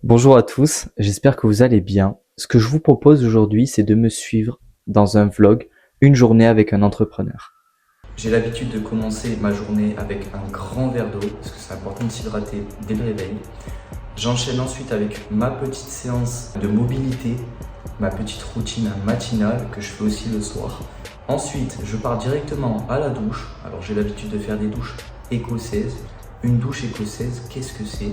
Bonjour à tous, j'espère que vous allez bien. Ce que je vous propose aujourd'hui, c'est de me suivre dans un vlog, une journée avec un entrepreneur. J'ai l'habitude de commencer ma journée avec un grand verre d'eau, parce que c'est important de s'hydrater dès le réveil. J'enchaîne ensuite avec ma petite séance de mobilité, ma petite routine matinale que je fais aussi le soir. Ensuite, je pars directement à la douche. Alors j'ai l'habitude de faire des douches écossaises. Une douche écossaise, qu'est-ce que c'est ?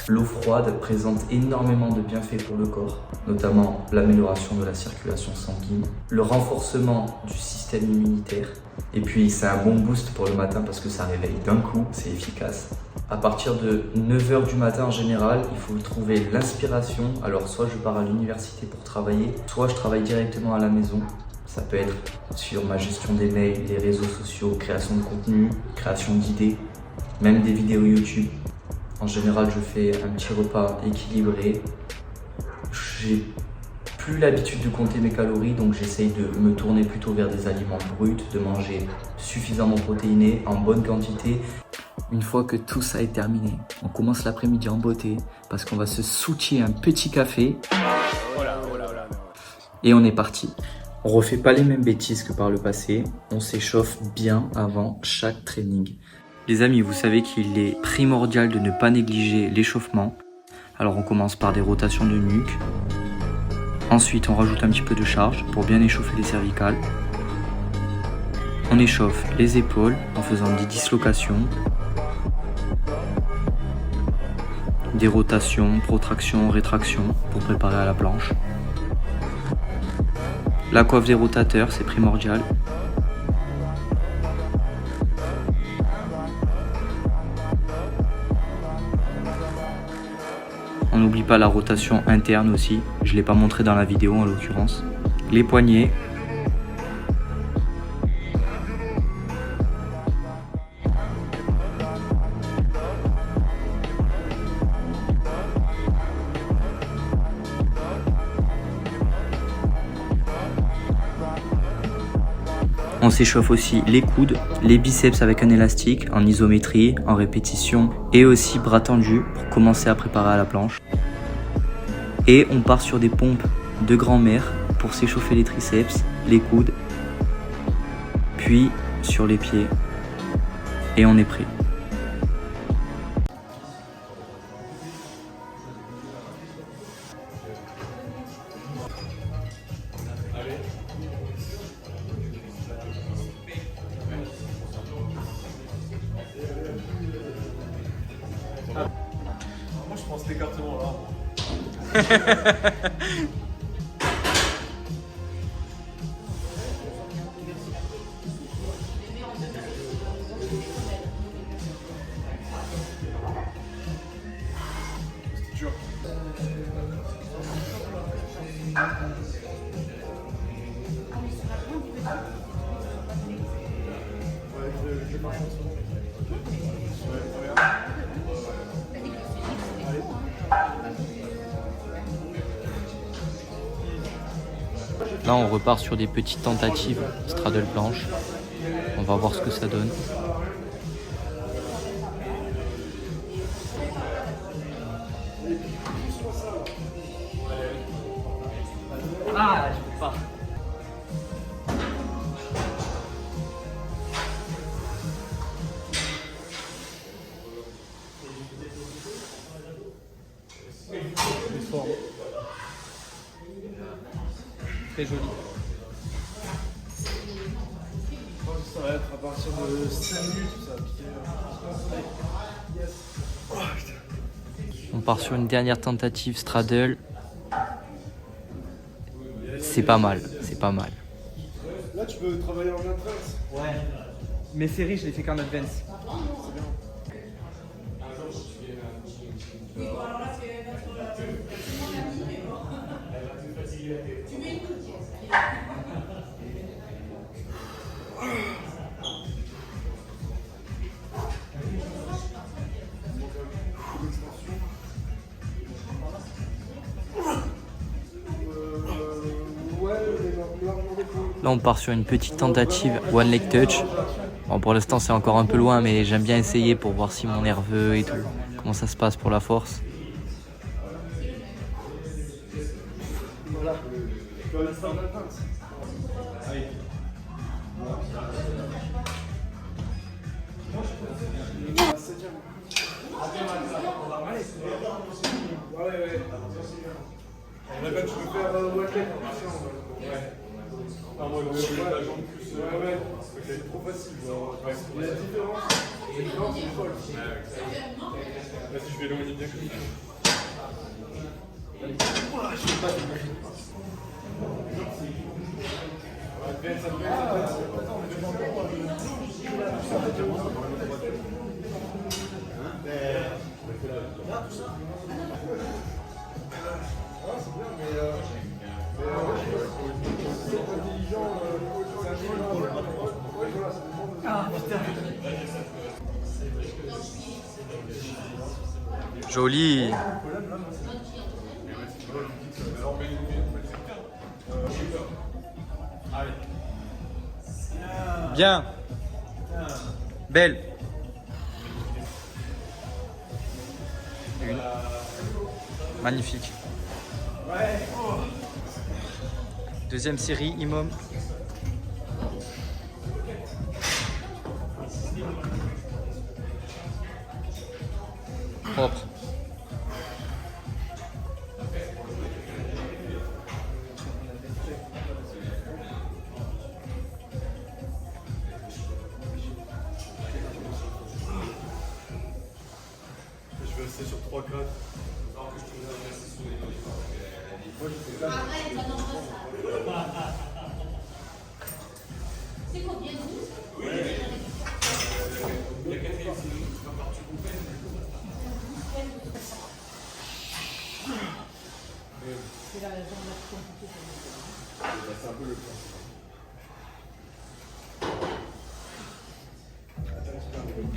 L'eau froide présente énormément de bienfaits pour le corps, notamment l'amélioration de la circulation sanguine, le renforcement du système immunitaire, et puis c'est un bon boost pour le matin parce que ça réveille d'un coup, c'est efficace. À partir de 9 h du matin en général, il faut trouver l'inspiration. Alors soit je pars à l'université pour travailler, soit je travaille directement à la maison. Ça peut être sur ma gestion des mails, les réseaux sociaux, création de contenu, création d'idées, même des vidéos YouTube. En général, je fais un petit repas équilibré. J'ai plus l'habitude de compter mes calories, donc j'essaye de me tourner plutôt vers des aliments bruts, de manger suffisamment protéinés, en bonne quantité. Une fois que tout ça est terminé, on commence l'après-midi en beauté parce qu'on va se soutier un petit café. Et on est parti. On refait pas les mêmes bêtises que par le passé. On s'échauffe bien avant chaque training. Les amis, vous savez qu'il est primordial de ne pas négliger l'échauffement. Alors on commence par des rotations de nuque. Ensuite, on rajoute un petit peu de charge pour bien échauffer les cervicales. On échauffe les épaules en faisant des dislocations, des rotations, protractions, rétractions pour préparer à la planche. La coiffe des rotateurs, c'est primordial. On n'oublie pas la rotation interne aussi, je ne l'ai pas montré dans la vidéo en l'occurrence. Les poignets. On s'échauffe aussi les coudes, les biceps avec un élastique, en isométrie, en répétition et aussi bras tendus pour commencer à préparer à la planche. Et on part sur des pompes de grand-mère pour s'échauffer les triceps, les coudes, puis sur les pieds et on est prêt. Moi je prends cet écartement là. C'est dur. Ouais, je vais partir sur. Ouais, regarde. Là on repart sur des petites tentatives straddle planche. On va voir ce que ça donne. Ah, je peux pas. C'est fort. Très joli. Ça va être à partir de 5 minutes, ça va piquer. Oh, putain. On part sur une dernière tentative straddle. C'est pas mal, c'est pas mal. Là, tu peux travailler en advance. Ouais. Mes séries, je les fais qu'en advance. Ouais, mais largement des coups. Là on part sur une petite tentative one leg touch. Bon, pour l'instant, c'est encore un peu loin, mais j'aime bien essayer pour voir si mon nerveux et tout, comment ça se passe pour la force. Voilà. Pour l'instant, on attend. Allez. Ouais. On a tu peux faire Wattlet. Ouais. Ah, moi, la jambe plus. Ouais. C'est trop facile. La différence, c'est folle. Vas-y, je vais éloigner bien comme ça. Je sais pas. Joli. Bien. Belle. Une. Magnifique. Deuxième série, Imom. Propre. Je vais rester sur 3 crates. C'est combien de C'est un peu le point.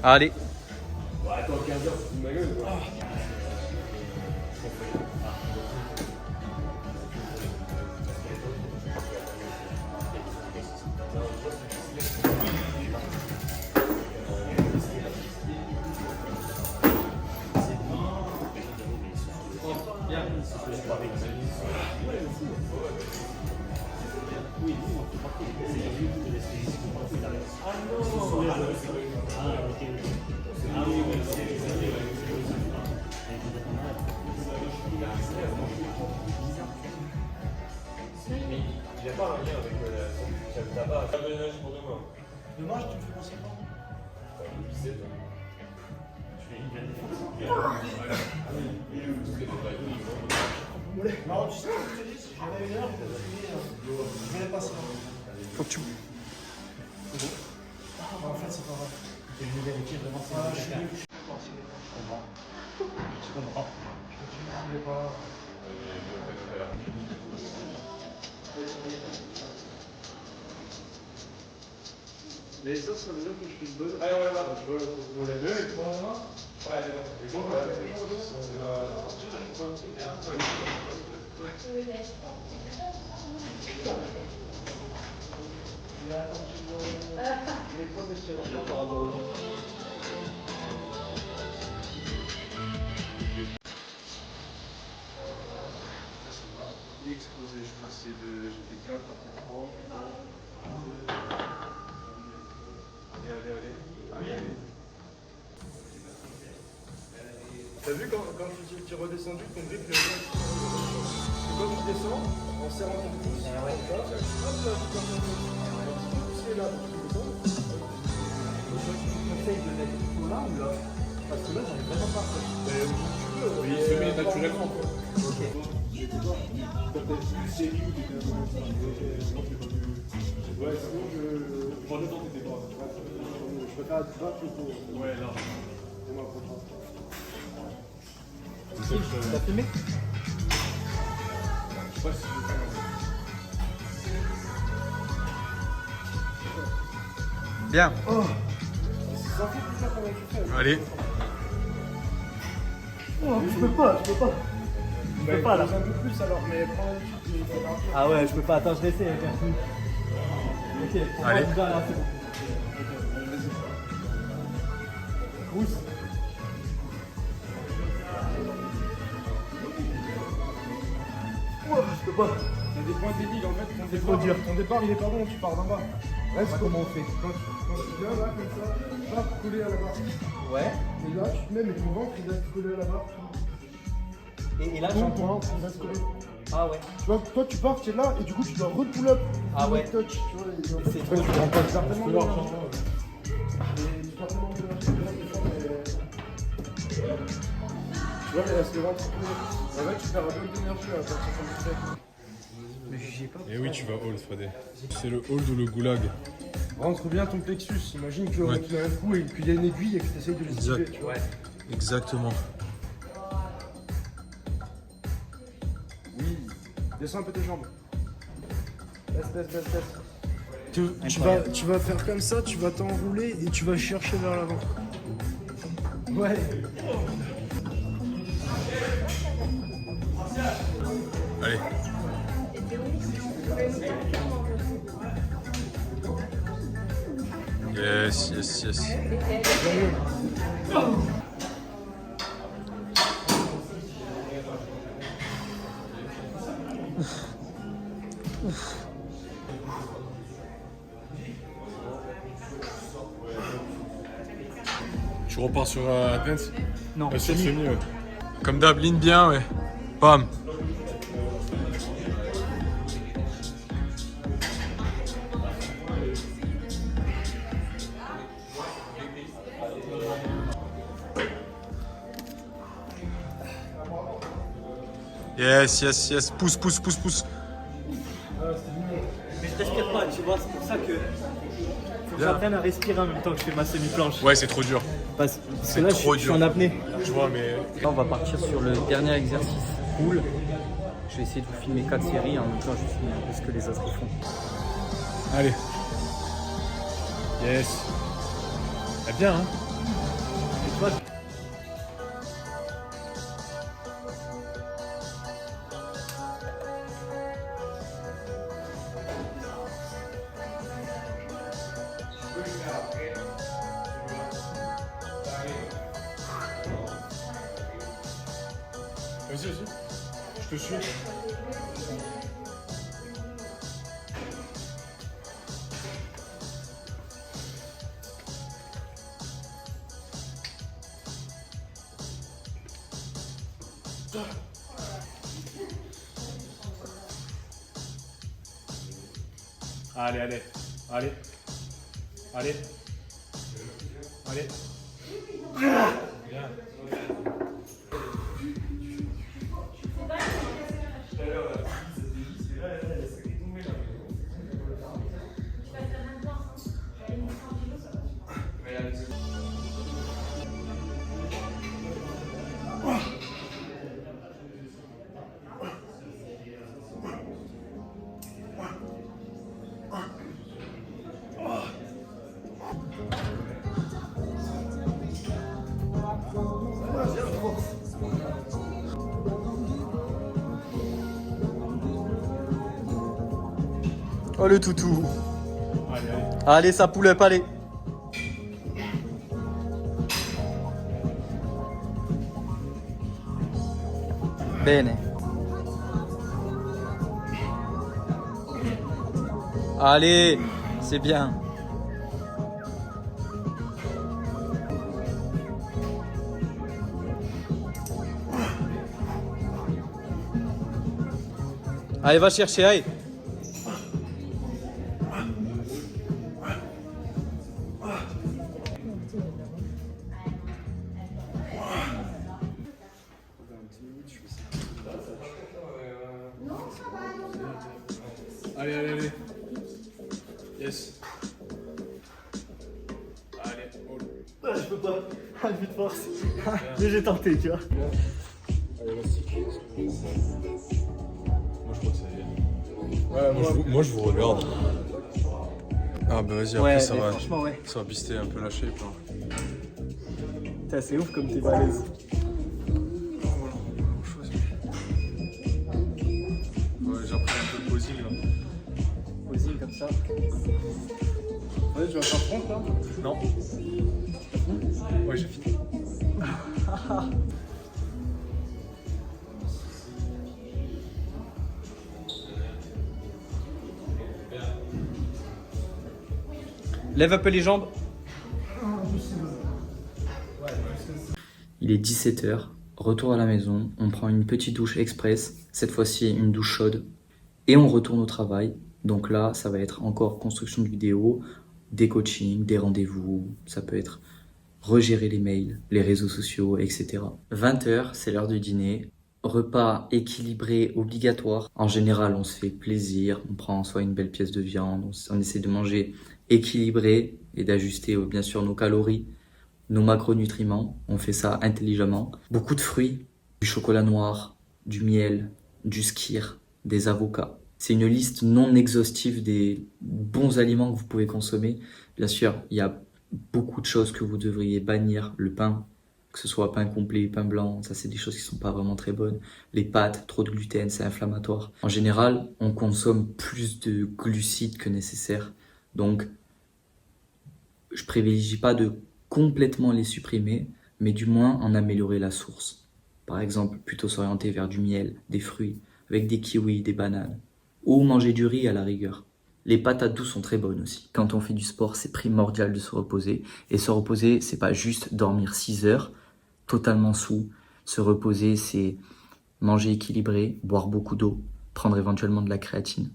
Allez. Attends, 15 heures, c'est ma gueule. Il n'y a pas un lien avec la tabac. Pas de l'énergie pour demain. Demain, tu me fais penser quoi? Non, tu sais ce que je te dis, si j'avais une heure, je vais passer. Faut que tu. En fait, c'est pas vrai. Je vais vérifier vraiment si c'est le cas. Je comprends. Je pas. Les autres, ça veut dire que je suis bonne. Allez, on va voir. Je vois les deux et toi, ouais, c'est bon. Exposé, je passais de. J'étais 4 à 3. Allez. T'as vu quand tu es redescendu, ton grip, le quand tu descends, en serrant ton pouce, hop là, tu pousses là, tu descends. Tu conseilles de mettre plutôt là ou là? Parce que là, j'arrive vraiment pas à faire. Oui, il se met naturellement. Ok. Ouais, sinon je. Pendant le temps, t'étais pas. Je préfère être bas plutôt. Ouais, là. C'est ma prochaine. T'as filmé? Je sais pas si je vais. Bien. Oh! C'est sans plus ça comment tu fais. Allez. Oh, je peux pas. Je peux pas là. Un peu plus alors, mais prends l'habitude, il faut partir. Ah ouais, je peux pas. Attends, je vais essayer. Ok. Allez. Là, c'est bon. Pousse. Oh, je peux pas. Il y a des points techniques en fait. Ton départ il est pas bon, tu pars d'en bas. Reste comment on fait. Quand tu viens là comme ça, tu vas coller à la barre. Ouais. Et là tu te mets mais ton ventre il reste collé à la barre. Et là, Ton ventre il reste collé. Ah ouais. Tu vois, toi tu pars, tu es là et du coup tu dois re-pull up. Ah ouais. Touch, tu vois, et en fait, C'est tu trop te rends pas certainement bien. Et tu perds tellement d'énergie, tu vois, mais reste le ventre collé. En fait, tu perds un peu d'énergie à partir de ce que Mais j'ai pas. Et oui, tu vas hold, Fredé. C'est le hold ou le goulag. rentre bien ton plexus. Imagine que Ouais. tu as un coup et qu'il y a une aiguille et que tu essayes de les Exact. esquiver, tu vois. Ouais. Exactement. Oui. Descends un peu tes jambes. Baisse. Tu vas faire comme ça, tu vas t'enrouler et tu vas chercher vers l'avant. Ouais. Allez. Yes. Tu repars sur Advance? Non, Sur semi, ouais. Comme d'hab, ligne bien, ouais. Bam. Yes. Pousse. Mais je respire pas, tu vois, c'est pour ça que faut que j'apprenne à respirer en même temps que je fais ma semi-planche. Ouais, c'est trop dur. Parce que C'est là, trop je suis dur. en apnée. Je vois, mais. Là, on va partir sur le dernier exercice cool. Je vais essayer de vous filmer 4 séries, en même temps je vais filmer un peu ce que les autres font. Allez. Yes. Ah, bien, hein. Et toi, Vas-y. Je te suis. Allez. oh le toutou. Allez, ça pull up, allez. Bene. Allez, c'est bien. Allez, va chercher, allez. Allez. Yes. Allez, hold. Je peux pas, pas de force. Mais j'ai tenté, tu vois. Moi, je crois que ça y est. Ouais, moi, je vous regarde. Ah, bah vas-y, après, Ouais, ça mais va. franchement, ouais. Ça va bister un peu la shape. Hein. Putain, c'est ouf comme t'es balèze. Ouais, j'ai appris un peu de posing là. Posing comme ça. Ouais, tu vas faire front là. Non. Ouais, j'ai fini. Lève un peu les jambes. Il est 17h, retour à la maison, on prend une petite douche express, cette fois-ci une douche chaude, et on retourne au travail. Donc là, ça va être encore construction de vidéos, des coachings, des rendez-vous, ça peut être regérer les mails, les réseaux sociaux, etc. 20h, c'est l'heure du dîner. Repas équilibré, obligatoire. En général, on se fait plaisir, on prend soit une belle pièce de viande, on essaie de manger équilibré et d'ajuster bien sûr nos calories, nos macronutriments. On fait ça intelligemment. Beaucoup de fruits, du chocolat noir, du miel, du skyr, des avocats. C'est une liste non exhaustive des bons aliments que vous pouvez consommer. Bien sûr, il y a beaucoup de choses que vous devriez bannir. Le pain, que ce soit pain complet, pain blanc, ça c'est des choses qui sont pas vraiment très bonnes. Les pâtes, trop de gluten, c'est inflammatoire. En général, on consomme plus de glucides que nécessaire. Donc, je privilégie pas de complètement les supprimer, mais du moins en améliorer la source. Par exemple, plutôt s'orienter vers du miel, des fruits, avec des kiwis, des bananes. Ou manger du riz à la rigueur. Les patates douces sont très bonnes aussi. Quand on fait du sport, c'est primordial de se reposer. Et se reposer, c'est pas juste dormir 6 heures, totalement sous. Se reposer, c'est manger équilibré, boire beaucoup d'eau, prendre éventuellement de la créatine.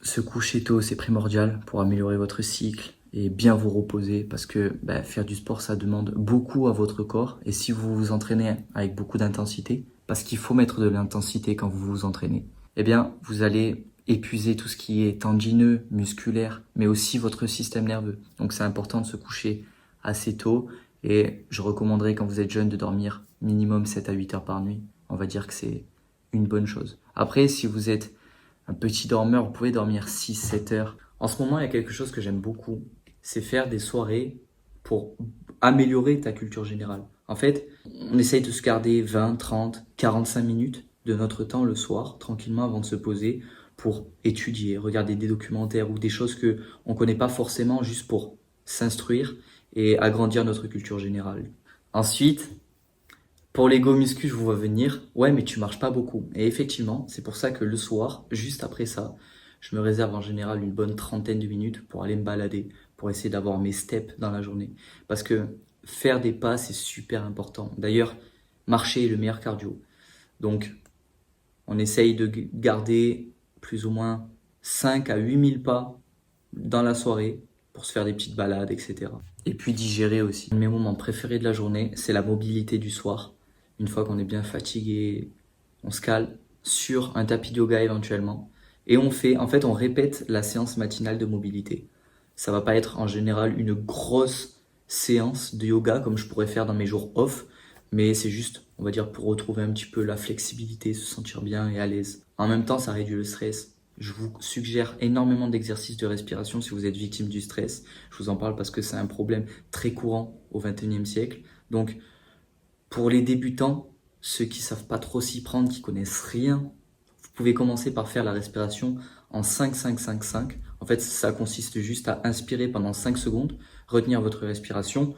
Se coucher tôt, c'est primordial pour améliorer votre cycle et bien vous reposer parce que faire du sport, ça demande beaucoup à votre corps. Et si vous vous entraînez avec beaucoup d'intensité, parce qu'il faut mettre de l'intensité quand vous vous entraînez, eh bien, vous allez épuiser tout ce qui est tendineux, musculaire, mais aussi votre système nerveux. Donc c'est important de se coucher assez tôt et je recommanderais quand vous êtes jeune de dormir minimum 7 à 8 heures par nuit. On va dire que c'est une bonne chose. Après, si vous êtes un petit dormeur, vous pouvez dormir 6-7 heures. En ce moment, il y a quelque chose que j'aime beaucoup, c'est faire des soirées pour améliorer ta culture générale. En fait, on essaye de se garder 20, 30, 45 minutes de notre temps le soir, tranquillement avant de se poser, pour étudier, regarder des documentaires ou des choses que on connaît pas forcément, juste pour s'instruire et agrandir notre culture générale. Ensuite, pour l'ego muscu, je vous vois venir, ouais mais tu marches pas beaucoup. Et effectivement, c'est pour ça que le soir, juste après ça, je me réserve en général une bonne trentaine de minutes pour aller me balader, pour essayer d'avoir mes steps dans la journée. Parce que faire des pas, c'est super important. D'ailleurs, marcher est le meilleur cardio. Donc, on essaye de garder plus ou moins 5 à 8 000 pas dans la soirée pour se faire des petites balades, etc. Et puis digérer aussi. Mes moments préférés de la journée, c'est la mobilité du soir. Une fois qu'on est bien fatigué, on se cale sur un tapis de yoga éventuellement. Et on répète la séance matinale de mobilité. Ça va pas être en général une grosse séance de yoga comme je pourrais faire dans mes jours off, mais c'est juste, on va dire, pour retrouver un petit peu la flexibilité, se sentir bien et à l'aise. En même temps, ça réduit le stress. Je vous suggère énormément d'exercices de respiration si vous êtes victime du stress. Je vous en parle parce que c'est un problème très courant au XXIe siècle. Donc, pour les débutants, ceux qui savent pas trop s'y prendre, qui connaissent rien, vous pouvez commencer par faire la respiration en 5-5-5-5. En fait, ça consiste juste à inspirer pendant 5 secondes, retenir votre respiration,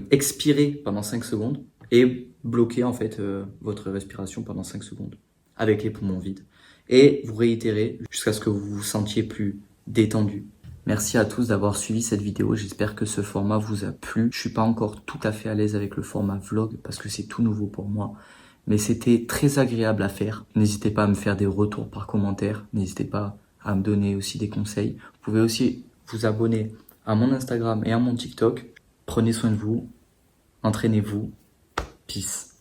expirer pendant 5 secondes et bloquer en fait votre respiration pendant 5 secondes avec les poumons vides. Et vous réitérez jusqu'à ce que vous vous sentiez plus détendu. Merci à tous d'avoir suivi cette vidéo, j'espère que ce format vous a plu. Je suis pas encore tout à fait à l'aise avec le format vlog parce que c'est tout nouveau pour moi. Mais c'était très agréable à faire. N'hésitez pas à me faire des retours par commentaire. N'hésitez pas à me donner aussi des conseils. Vous pouvez aussi vous abonner à mon Instagram et à mon TikTok. Prenez soin de vous. Entraînez-vous. Peace.